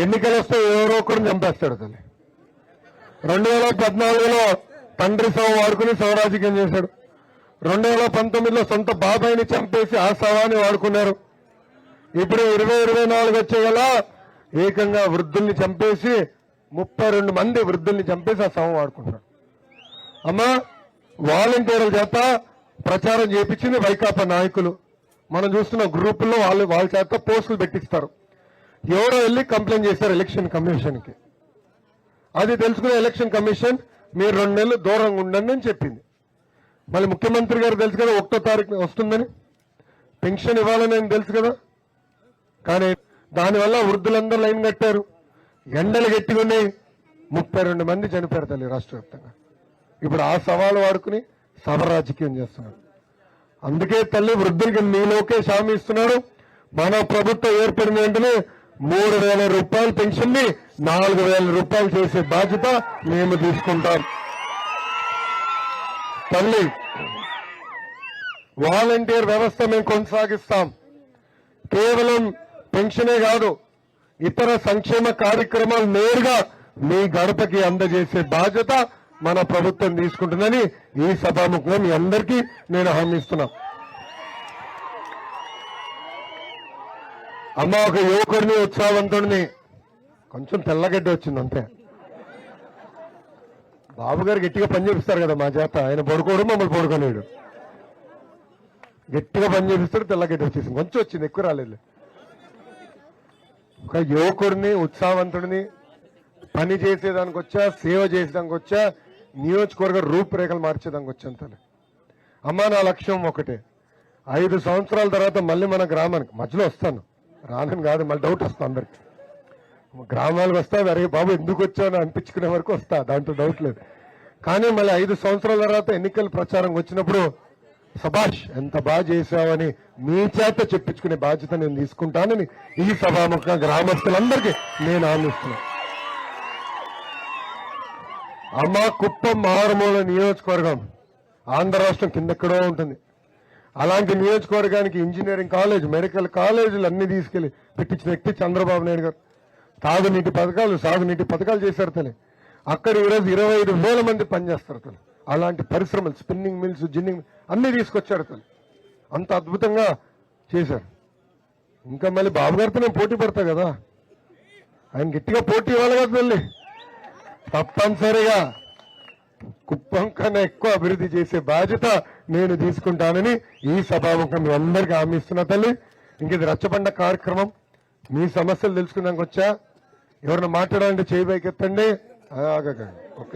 ఎన్నికలు వస్తే ఎవరో ఒకరిని చంపేస్తాడు తల్లి. 2014లో తండ్రి శవం వాడుకుని శవరాజకీయం చేశాడు. 2019లో సొంత బాబాయిని చంపేసి ఆ శవాన్ని వాడుకున్నారు. ఇప్పుడు 2024 వచ్చే గల ఏకంగా వృద్ధుల్ని చంపేసి 32 మంది వృద్ధుల్ని చంపేసి ఆ శవం వాడుకుంటారు. అమ్మా, వాలంటీర్ల చేత ప్రచారం చేయించింది వైకాపా నాయకులు. మనం చూస్తున్న గ్రూపుల్లో వాళ్ళ చేత పోస్టులు పెట్టిస్తారు. ఎవరో వెళ్ళి కంప్లైంట్ చేశారు ఎలక్షన్ కమిషన్కి. అది తెలుసుకునే ఎలక్షన్ కమిషన్ మీరు 2 నెలలు దూరంగా ఉండండి అని చెప్పింది. మళ్ళీ ముఖ్యమంత్రి గారు తెలుసు కదా 1వ తారీఖున వస్తుందని, పెన్షన్ ఇవ్వాలని తెలుసు కదా. కానీ దానివల్ల వృద్ధులందరూ లైన్ కట్టారు. ఎండలు గట్టిగున్నాయి. 32 మంది చనిపోయారు తల్లి రాష్ట్ర వ్యాప్తంగా. ఇప్పుడు ఆ సవాలు వాడుకుని సభ రాజకీయం చేస్తున్నారు. అందుకే తల్లి వృద్ధులకి మీ లోకేష్ హామీ ఇస్తున్నాడు. మన ప్రభుత్వం ఏర్పడిన వెంటనే 3,000 రూపాయల పెన్షన్ ని 4,000 రూపాయలు చేసే బాధ్యత మేము తీసుకుంటాం. తల్లి, వాలంటీర్ వ్యవస్థ మేము కొనసాగిస్తాం. కేవలం పెన్షనే కాదు, ఇతర సంక్షేమ కార్యక్రమాలు నేరుగా మీ గడపకి అందజేసే బాధ్యత మన ప్రభుత్వం తీసుకుంటుందని ఈ సభాముఖంగా మీ అందరికీ నేను హామీ ఇస్తున్నా. అమ్మ, ఒక యువకుడిని ఉత్సాహవంతుడిని, కొంచెం తెల్లగడ్డ వచ్చింది అంతే. బాబు గారు గట్టిగా పని చేపిస్తారు కదా మా చేత, ఆయన పడుకోడు మమ్మల్ని పడుకోలేడు. గట్టిగా పని చేపిస్తాడు, తెల్లగడ్డ వచ్చేసింది. కొంచెం వచ్చింది, ఎక్కువ రాలేదు. ఒక యువకుడిని ఉత్సాహవంతుడిని, పని చేసేదానికి వచ్చా, సేవ చేసేదానికి వచ్చా, నియోజకవర్గ రూపురేఖలు మార్చేదానికి వచ్చాను. అమ్మ, నా లక్ష్యం ఒకటే. 5 సంవత్సరాల తర్వాత మళ్ళీ మన గ్రామానికి మధ్యలో వస్తాను, రానని కాదు, మళ్ళీ డౌట్ వస్తా అందరికి. గ్రామాలకు వస్తా, అరే బాబు ఎందుకు వచ్చాను అనిపించుకునే వరకు వస్తా, దాంట్లో డౌట్ లేదు. కానీ మళ్ళీ 5 సంవత్సరాల తర్వాత ఎన్నికల ప్రచారం వచ్చినప్పుడు సభాష్ ఎంత బాగా చేశావని మీ చేత చెప్పించుకునే బాధ్యత నేను తీసుకుంటానని ఈ సభాముఖ గ్రామస్తులందరికీ నేను ఆలోచిస్తున్నాను. అమ్మ, కుప్పం మారుమూల నియోజకవర్గం ఆంధ్ర రాష్ట్రం కిందెక్కడో ఉంటుంది. అలాంటి నియోజకవర్గానికి ఇంజనీరింగ్ కాలేజ్, మెడికల్ కాలేజీలు అన్ని తీసుకెళ్లి పెట్టించిన వ్యక్తి చంద్రబాబు నాయుడు గారు. తాగునీటి పథకాలు, సాగునీటి పథకాలు చేశారు తల్లి. అక్కడ ఈరోజు 25,000 మంది పనిచేస్తారు తల్లి. అలాంటి పరిశ్రమలు, స్పిన్నింగ్ మిల్స్, జిన్నింగ్ అన్ని తీసుకొచ్చారు తల్లి. అంత అద్భుతంగా చేశారు. ఇంకా మళ్ళీ బాబు గారితో నేను పోటీ పడతా కదా, ఆయన గట్టిగా పోటీ ఇవ్వాలి కదా తల్లి. తప్పనిసరిగా కుప్పం కన్నా ఎక్కువ అభివృద్ధి చేసే బాధ్యత నేను తీసుకుంటానని ఈ సభాముఖం మీ అందరికీ హామీ ఇస్తున్నా తల్లి. ఇంక ఇది రచ్చబండ కార్యక్రమం. మీ సమస్యలు తెలుసుకున్నాక వచ్చా, ఎవరైనా మాట్లాడాలంటే చేయి పైకెత్తండి. ఒక్క